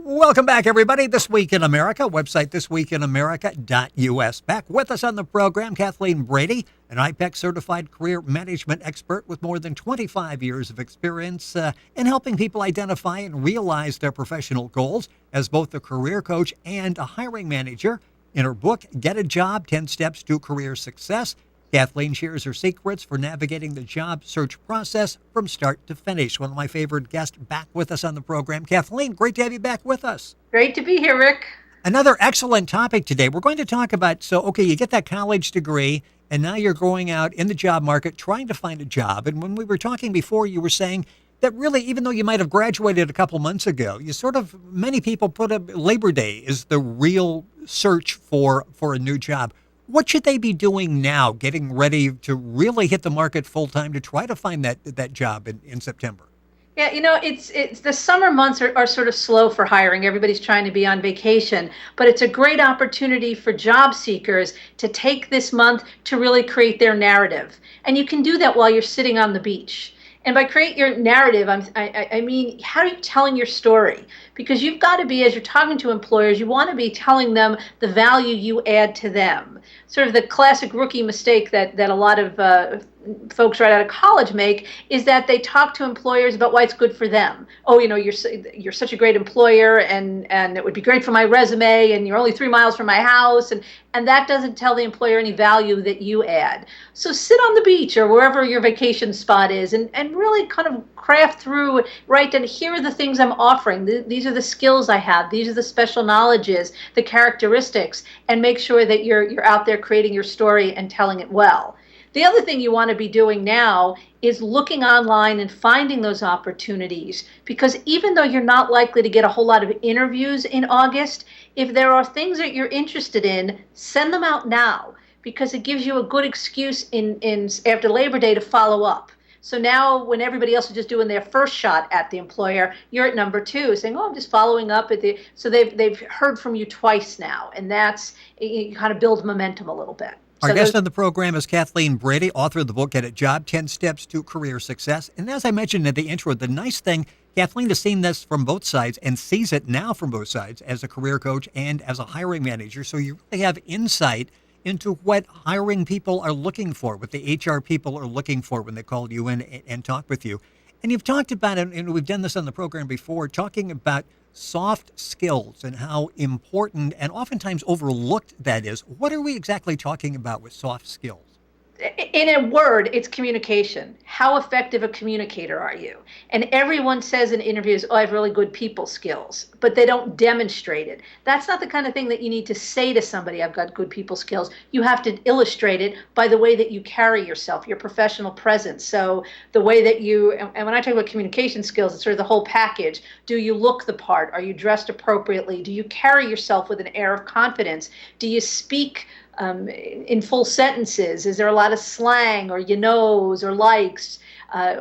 Welcome back, everybody. This Week in America, website thisweekinamerica.us. Back with us on the program, Kathleen Brady, an IPEC-certified career management expert with more than 25 years of experience in helping people identify and realize their professional goals as both a career coach and a hiring manager. In her book, Get a Job, 10 Steps to Career Success, Kathleen shares her secrets for navigating the job search process from start to finish. One of my favorite guests back with us on the program. Kathleen, great to have you back with us. Great to be here, Rick. Another excellent topic today. We're going to talk about, you get that college degree, and now you're going out in the job market trying to find a job. And when we were talking before, you were saying that really, even though you might have graduated a couple months ago, many people put Labor Day is the real search for a new job. What should they be doing now, getting ready to really hit the market full time to try to find that job in September? Yeah, it's the summer months are sort of slow for hiring. Everybody's trying to be on vacation, but it's a great opportunity for job seekers to take this month to really create their narrative. And you can do that while you're sitting on the beach. And by create your narrative, I mean, how are you telling your story? Because you've got to be, as you're talking to employers, you want to be telling them the value you add to them. Sort of the classic rookie mistake that a lot of folks right out of college make is that they talk to employers about why it's good for them. Oh, you're such a great employer, and it would be great for my resume, and you're only 3 miles from my house, and that doesn't tell the employer any value that you add. So sit on the beach or wherever your vacation spot is and really kind of craft through, right, and here are the things I'm offering. These are the skills I have. These are the special knowledges, the characteristics, and make sure that you're out there creating your story and telling it well. The other thing you want to be doing now is looking online and finding those opportunities, because even though you're not likely to get a whole lot of interviews in August, if there are things that you're interested in, send them out now, because it gives you a good excuse in after Labor Day to follow up. So now when everybody else is just doing their first shot at the employer, you're at number 2 saying, oh, I'm just following up at so they've heard from you twice now, and you kind of build momentum a little bit. Our guest on the program is Kathleen Brady, author of the book, Get a Job, 10 Steps to Career Success. And as I mentioned at the intro, the nice thing, Kathleen has seen this from both sides and sees it now from both sides as a career coach and as a hiring manager. So you really have insight into what hiring people are looking for, what the HR people are looking for when they call you in and talk with you. And you've talked about it, and we've done this on the program before, talking about soft skills and how important and oftentimes overlooked that is. What are we exactly talking about with soft skills? In a word, it's communication. How effective a communicator are you? And everyone says in interviews, oh, I have really good people skills, but they don't demonstrate it. That's not the kind of thing that you need to say to somebody, I've got good people skills. You have to illustrate it by the way that you carry yourself, your professional presence. So the way that and when I talk about communication skills, it's sort of the whole package. Do you look the part? Are you dressed appropriately? Do you carry yourself with an air of confidence? Do you speak in full sentences? Is there a lot of slang or you knows or likes?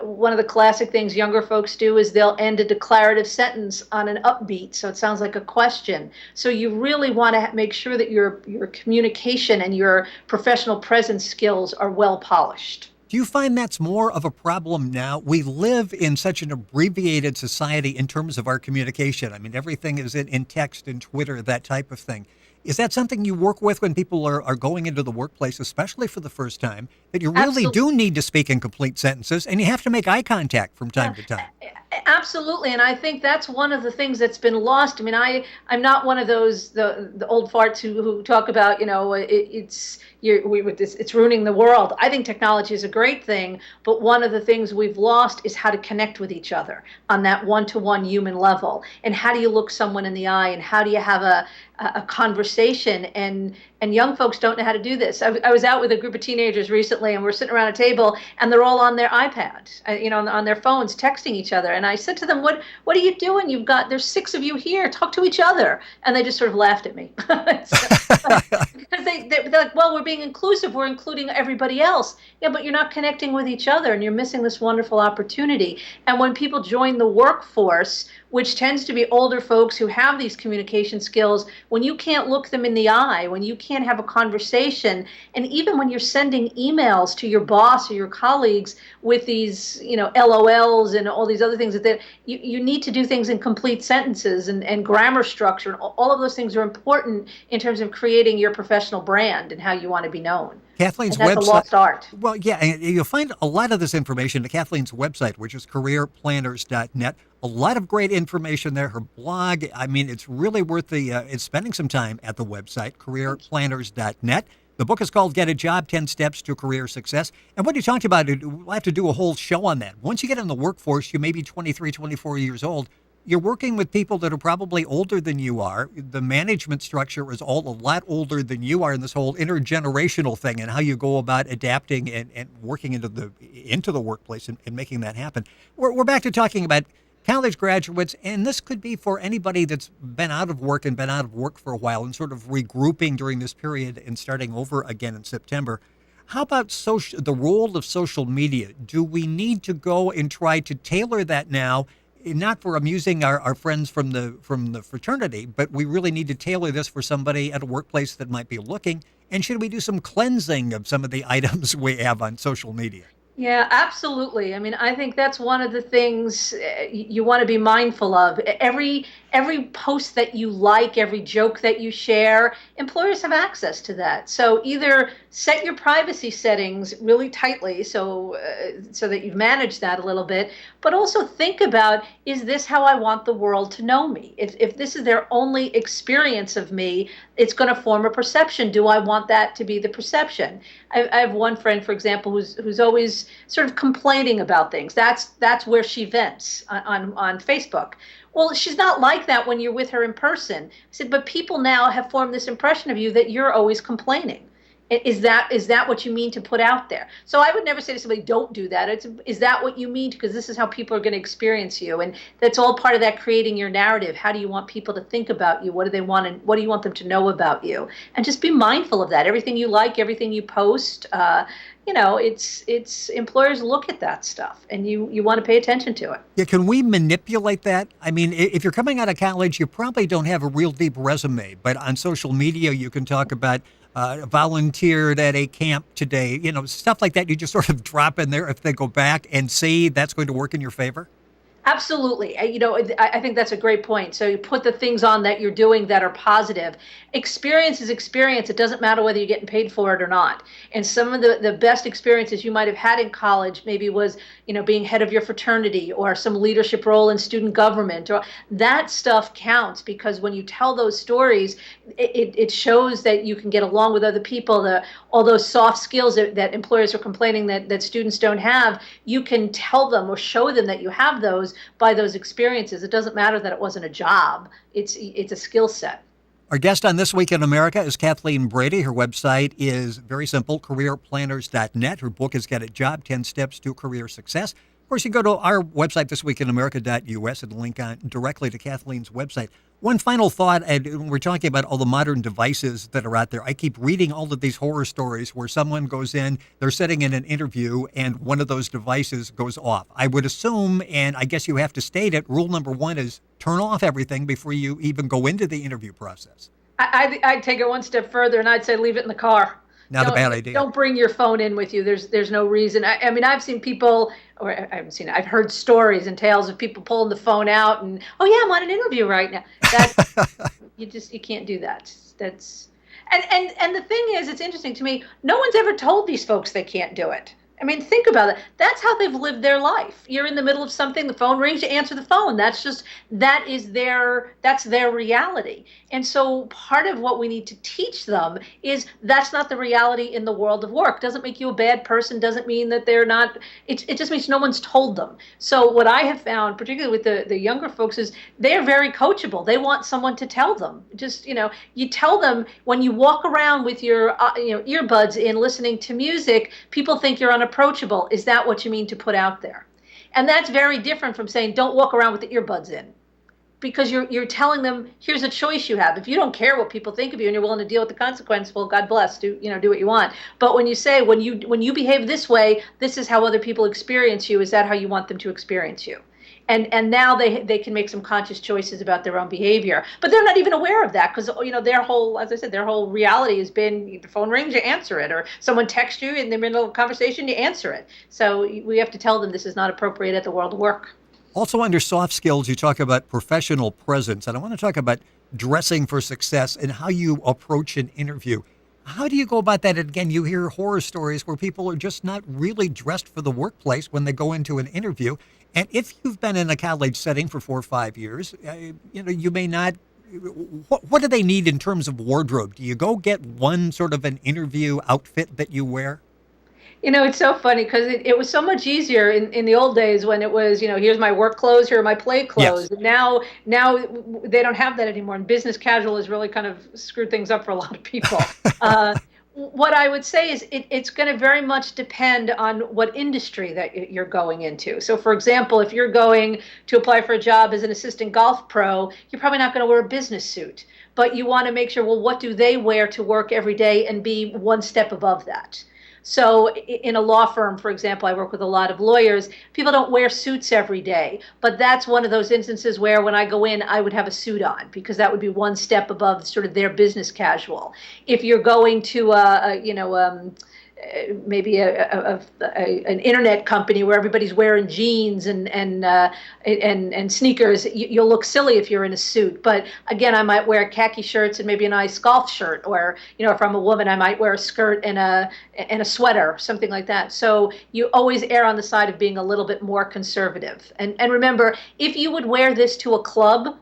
One of the classic things younger folks do is they'll end a declarative sentence on an upbeat, so it sounds like a question. So you really want to make sure that your communication and your professional presence skills are well polished. Do you find that's more of a problem now? We live in such an abbreviated society in terms of our communication. I mean, everything is in text and Twitter, that type of thing. Is that something you work with when people are going into the workplace, especially for the first time, that you really do need to speak in complete sentences and you have to make eye contact from time to time? Absolutely, and I think that's one of the things that's been lost. I mean, I'm not one of those the old farts who talk about, it's ruining the world. I think technology is a great thing, but one of the things we've lost is how to connect with each other on that one-to-one human level. And how do you look someone in the eye, and how do you have a conversation? And young folks don't know how to do this. I was out with a group of teenagers recently, and we're sitting around a table, and they're all on their iPad, on their phones, texting each other. And I said to them, "What are you doing? There's 6 of you here. Talk to each other." And they just sort of laughed at me because they're like, "Well, we're being inclusive. We're including everybody else." Yeah, but you're not connecting with each other, and you're missing this wonderful opportunity. And when people join the workforce, which tends to be older folks who have these communication skills, when you can't look look them in the eye, when you can't have a conversation, and even when you're sending emails to your boss or your colleagues with these, LOLs and all these other things, you need to do things in complete sentences and grammar structure. And all of those things are important in terms of creating your professional brand and how you want to be known. Kathleen That's website. a lost art. Well, yeah, and you'll find a lot of this information at Kathleen's website, which is careerplanners.net. A lot of great information there. Her blog, I mean, it's really worth it's spending some time at the website, careerplanners.net. The book is called Get a Job, 10 Steps to Career Success. And what you talked about, we'll have to do a whole show on that. Once you get in the workforce, you may be 23, 24 years old. You're working with people that are probably older than you are. The management structure is all a lot older than you are in this whole intergenerational thing and how you go about adapting and working into the workplace and making that happen. We're back to talking about college graduates, and this could be for anybody that's been out of work for a while and sort of regrouping during this period and starting over again in September. How about the role of social media? Do we need to go and try to tailor that now? Not for amusing our friends from the fraternity, but we really need to tailor this for somebody at a workplace that might be looking. And should we do some cleansing of some of the items we have on social media? Yeah, absolutely. I mean, I think that's one of the things you want to be mindful of. Every post that you like, every joke that you share, employers have access to that. So either set your privacy settings really tightly so that you've managed that a little bit, but also think about, is this how I want the world to know me? If this is their only experience of me, it's going to form a perception. Do I want that to be the perception? I have one friend, for example, who's always sort of complaining about things. That's where she vents on Facebook. Well, she's not like that when you're with her in person. I said, but people now have formed this impression of you that you're always complaining. Is that what you mean to put out there? So I would never say to somebody, don't do that. Is that what you mean? Because this is how people are going to experience you. And that's all part of that creating your narrative. How do you want people to think about you? What do they want, and what do you want them to know about you? And just be mindful of that. Everything you like, everything you post, it's employers look at that stuff, and you want to pay attention to it. Yeah, can we manipulate that? I mean, if you're coming out of college, you probably don't have a real deep resume, but on social media, you can talk about volunteered at a camp today, stuff like that. You just sort of drop in there if they go back and see that's going to work in your favor. Absolutely. I think that's a great point. So you put the things on that you're doing that are positive. Experience is experience. It doesn't matter whether you're getting paid for it or not. And some of the best experiences you might have had in college maybe was, being head of your fraternity or some leadership role in student government. Or that stuff counts, because when you tell those stories, it shows that you can get along with other people. All those soft skills that employers are complaining that students don't have, you can tell them or show them that you have those by those experiences. It doesn't matter that it wasn't a job. It's a skill set. Our guest on This Week in America is Kathleen Brady. Her website is very simple, careerplanners.net. Her book is Get a Job, 10 Steps to Career Success. Of course, you go to our website, thisweekinamerica.us, and link on directly to Kathleen's website. One final thought, and we're talking about all the modern devices that are out there. I keep reading all of these horror stories where someone goes in, they're sitting in an interview, and one of those devices goes off. I would assume, and I guess you have to state it, rule number one is turn off everything before you even go into the interview process. I'd take it one step further, and I'd say leave it in the car. Not a bad idea. Don't bring your phone in with you. There's no reason. I mean, I've seen people, or I haven't seen it, I've heard stories and tales of people pulling the phone out and, oh yeah, I'm on an interview right now. You can't do that. And the thing is, it's interesting to me, no one's ever told these folks they can't do it. I mean, think about it. That's how they've lived their life. You're in the middle of something, the phone rings, you answer the phone. That's their reality. And so part of what we need to teach them is that's not the reality in the world of work. Doesn't make you a bad person, doesn't mean that they're not, it just means no one's told them. So what I have found, particularly with the younger folks, is they're very coachable. They want someone to tell them. Just, you tell them when you walk around with your earbuds in listening to music, people think you're unapproachable. Is that what you mean to put out there? And that's very different from saying don't walk around with the earbuds in, because you're telling them here's a choice you have. If you don't care what people think of you and you're willing to deal with the consequence, well, God bless, do what you want. But when you say when you behave this way, this is how other people experience you. Is that how you want them to experience you? And now they can make some conscious choices about their own behavior, but they're not even aware of that because their whole, as I said, their whole reality has been the phone rings, you answer it, or someone texts you in the middle of a conversation, you answer it. So we have to tell them this is not appropriate at the world of work. Also, under soft skills, you talk about professional presence, and I want to talk about dressing for success and how you approach an interview. How do you go about that? And again, you hear horror stories where people are just not really dressed for the workplace when they go into an interview. And if you've been in a college setting for 4 or 5 years, you may not. What do they need in terms of wardrobe? Do you go get one sort of an interview outfit that you wear? It's so funny because it was so much easier in the old days when it was, here's my work clothes, here are my play clothes. Yes. Now they don't have that anymore. And business casual has really kind of screwed things up for a lot of people. What I would say is it's going to very much depend on what industry that you're going into. So, for example, if you're going to apply for a job as an assistant golf pro, you're probably not going to wear a business suit. But you want to make sure, well, what do they wear to work every day and be one step above that? So in a law firm, for example, I work with a lot of lawyers. People don't wear suits every day, but that's one of those instances where when I go in, I would have a suit on because that would be one step above sort of their business casual. If you're going to maybe an internet company where everybody's wearing jeans and sneakers, you'll look silly if you're in a suit. But again, I might wear khaki shirts and maybe a nice golf shirt, or if I'm a woman, I might wear a skirt and a sweater, something like that. So you always err on the side of being a little bit more conservative. And remember, if you would wear this to a club,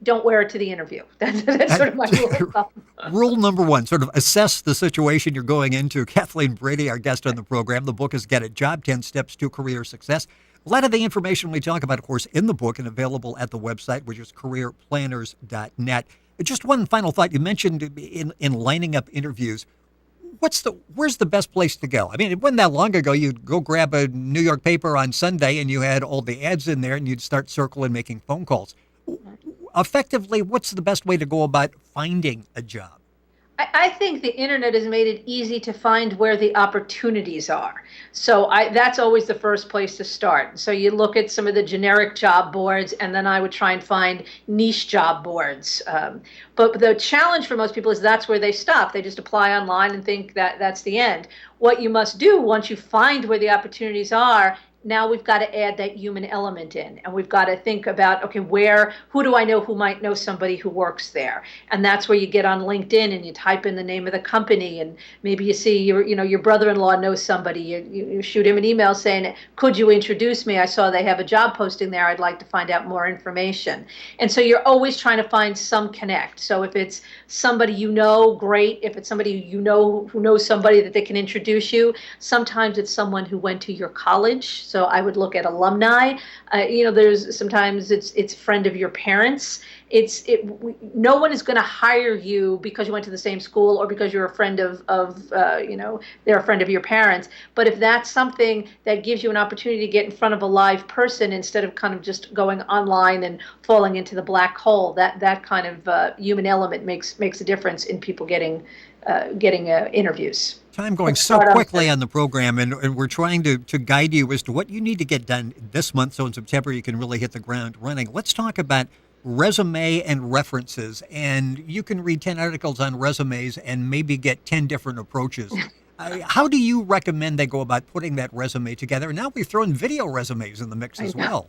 don't wear it to the interview. That's sort of my rule of thumb. Rule number one, sort of assess the situation you're going into. Kathleen Brady, our guest on the program. The book is Get a Job, 10 Steps to Career Success. A lot of the information we talk about, of course, in the book and available at the website, which is careerplanners.net. Just one final thought. You mentioned in lining up interviews, where's the best place to go? I mean, it wasn't that long ago. You'd go grab a New York paper on Sunday and you had all the ads in there and you'd start circling making phone calls. Effectively, what's the best way to go about finding a job? I think the internet has made it easy to find where the opportunities are. So that's always the first place to start. So you look at some of the generic job boards, and then I would try and find niche job boards. But the challenge for most people is that's where they stop. They just apply online and think that that's the end. What you must do once you find where the opportunities are, now we've got to add that human element in, and we've got to think about, okay, who do I know who might know somebody who works there? And that's where you get on LinkedIn and you type in the name of the company, and maybe you see your brother-in-law knows somebody. You shoot him an email saying, could you introduce me? I saw they have a job posting there. I'd like to find out more information. And so you're always trying to find some connect. So if it's somebody great. If it's somebody who knows somebody that they can introduce you, sometimes it's someone who went to your college. So I would look at alumni. There's sometimes it's friend of your parents. No one is going to hire you because you went to the same school or because you're a friend they're a friend of your parents. But if that's something that gives you an opportunity to get in front of a live person instead of kind of just going online and falling into the black hole, that kind of human element makes a difference in people getting interviews. Time going so quickly on the program, and we're trying to guide you as to what you need to get done this month, so in September you can really hit the ground running. Let's talk about resume and references, and you can read 10 articles on resumes and maybe get 10 different approaches. How do you recommend they go about putting that resume together? And now we've thrown video resumes in the mix as well.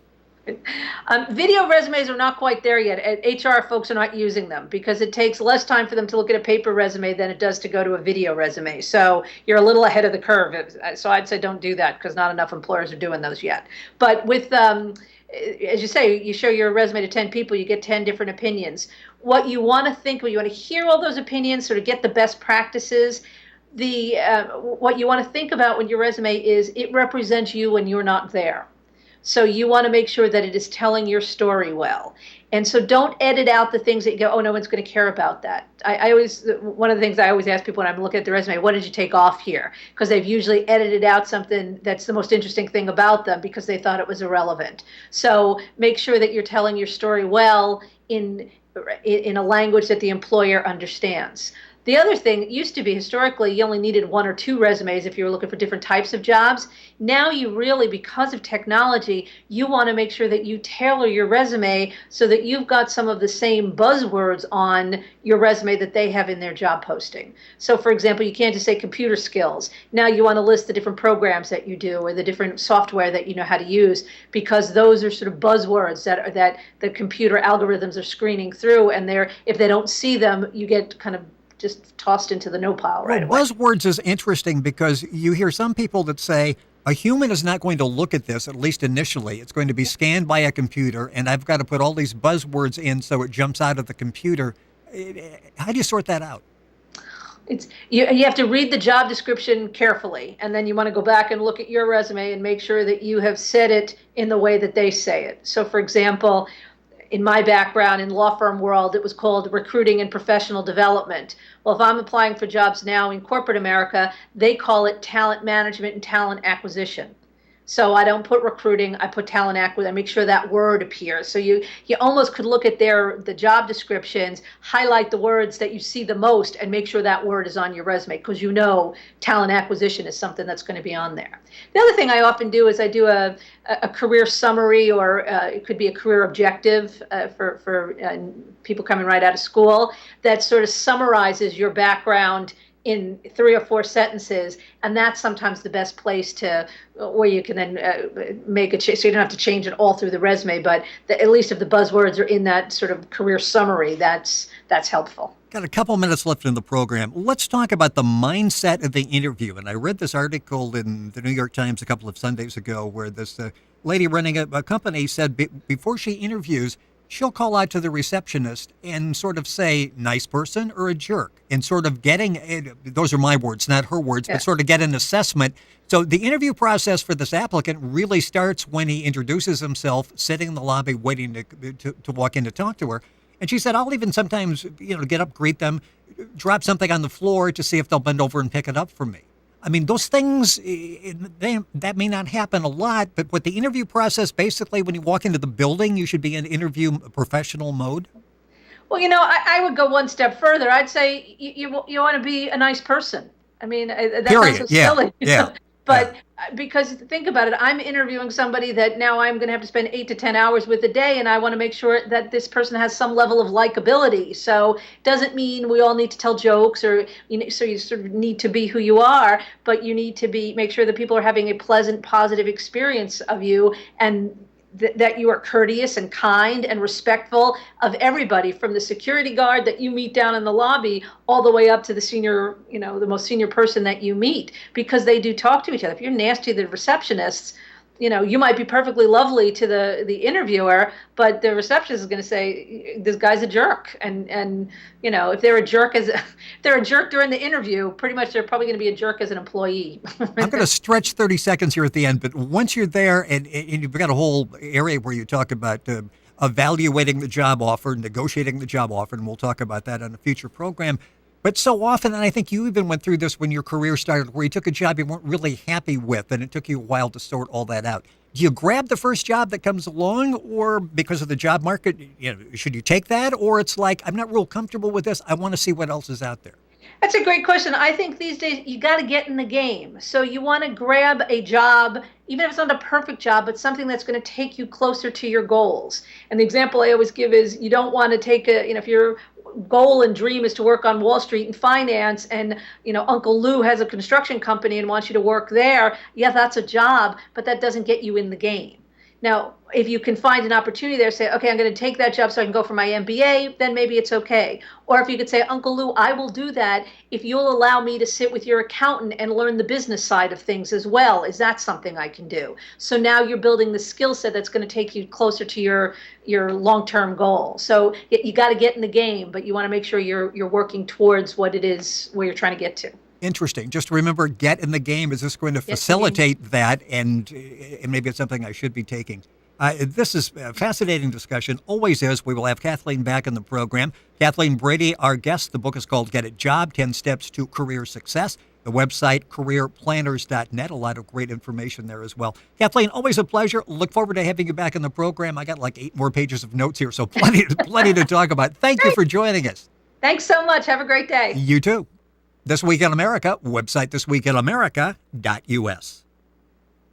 Video resumes are not quite there yet. HR folks are not using them because it takes less time for them to look at a paper resume than it does to go to a video resume. So you're a little ahead of the curve. So I'd say don't do that because not enough employers are doing those yet. But with, as you say, you show your resume to 10 people, you get 10 different opinions. What you want to think, when you want to hear all those opinions, sort of get the best practices, what you want to think about when your resume is it represents you when you're not there. So you want to make sure that it is telling your story well. And so don't edit out the things that you go, oh, no one's going to care about that. One of the things I always ask people when I'm looking at the resume, what did you take off here? Because they've usually edited out something that's the most interesting thing about them because they thought it was irrelevant. So make sure that you're telling your story well in a language that the employer understands. The other thing, it used to be historically, you only needed 1 or 2 resumes if you were looking for different types of jobs. Now you really, because of technology, you want to make sure that you tailor your resume so that you've got some of the same buzzwords on your resume that they have in their job posting. So for example, you can't just say computer skills. Now you want to list the different programs that you do or the different software that you know how to use, because those are sort of buzzwords that the computer algorithms are screening through, and if they don't see them, you get kind of just tossed into the no pile right away. Buzzwords is interesting because you hear some people that say a human is not going to look at this, at least initially. It's going to be scanned by a computer, and I've got to put all these buzzwords in so it jumps out of the computer. How do you sort that out? You have to read the job description carefully, and then you want to go back and look at your resume and make sure that you have said it in the way that they say it. So for example, in my background in law firm world, it was called recruiting and professional development. Well, if I'm applying for jobs now in corporate America, they call it talent management and talent acquisition. So I don't put recruiting, I put talent acquisition. I make sure that word appears. So you almost could look at the job descriptions, highlight the words that you see the most, and make sure that word is on your resume, because you know talent acquisition is something that's going to be on there. The other thing I often do is I do a career summary, or it could be a career objective for people coming right out of school, that sort of summarizes your background in 3 or 4 sentences, and that's sometimes the best place where you can then make a change. So you don't have to change it all through the resume, but at least if the buzzwords are in that sort of career summary, that's helpful. Got a couple minutes left in the program. Let's talk about the mindset of the interview. And I read this article in the New York Times a couple of Sundays ago where this lady running a company said before she interviews, she'll call out to the receptionist and sort of say, nice person or a jerk, and sort of getting, those are my words, not her words, but sort of get an assessment. So the interview process for this applicant really starts when he introduces himself, sitting in the lobby waiting to walk in to talk to her. And she said, I'll even sometimes, get up, greet them, drop something on the floor to see if they'll bend over and pick it up for me. I mean, those things, that may not happen a lot, but with the interview process, basically, when you walk into the building, you should be in interview professional mode. Well, I would go one step further. I'd say you want to be a nice person. I mean, that sounds so silly. Yeah. But because think about it, I'm interviewing somebody that now I'm going to have to spend 8 to 10 hours with a day, and I want to make sure that this person has some level of likability. So it doesn't mean we all need to tell jokes, or so you sort of need to be who you are, but you need to make sure that people are having a pleasant, positive experience of you, and that you are courteous and kind and respectful of everybody, from the security guard that you meet down in the lobby all the way up to the senior, the most senior person that you meet, because they do talk to each other. If you're nasty to the receptionists, you might be perfectly lovely to the interviewer, but the receptionist is going to say, this guy's a jerk. And if they're a jerk during the interview, pretty much they're probably going to be a jerk as an employee. I'm going to stretch 30 seconds here at the end, but once you're there and you've got a whole area where you talk about evaluating the job offer, negotiating the job offer, and we'll talk about that on a future program. But so often, and I think you even went through this when your career started, where you took a job you weren't really happy with, and it took you a while to sort all that out. Do you grab the first job that comes along, or because of the job market, should you take that? Or it's like, I'm not real comfortable with this, I want to see what else is out there? That's a great question. I think these days you got to get in the game. So you want to grab a job, even if it's not a perfect job, but something that's going to take you closer to your goals. And the example I always give is, you don't want to take if your goal and dream is to work on Wall Street in finance, and Uncle Lou has a construction company and wants you to work there, yeah, that's a job, but that doesn't get you in the game. Now, if you can find an opportunity there, say, okay, I'm going to take that job so I can go for my MBA, then maybe it's okay. Or if you could say, Uncle Lou, I will do that if you'll allow me to sit with your accountant and learn the business side of things as well. Is that something I can do? So now you're building the skill set that's going to take you closer to your long-term goal. So you got to get in the game, but you want to make sure you're working towards what it is where you're trying to get to. Interesting. Just remember, get in the game. Is this going to facilitate that? And maybe it's something I should be taking. This is a fascinating discussion. Always is. We will have Kathleen back in the program. Kathleen Brady, our guest. The book is called Get It Job, 10 Steps to Career Success. The website, careerplanners.net. A lot of great information there as well. Kathleen, always a pleasure. Look forward to having you back in the program. I got like 8 more pages of notes here, so plenty to talk about. Thank you for joining us. Thanks so much. Have a great day. You too. This Week in America, website thisweekinamerica.us.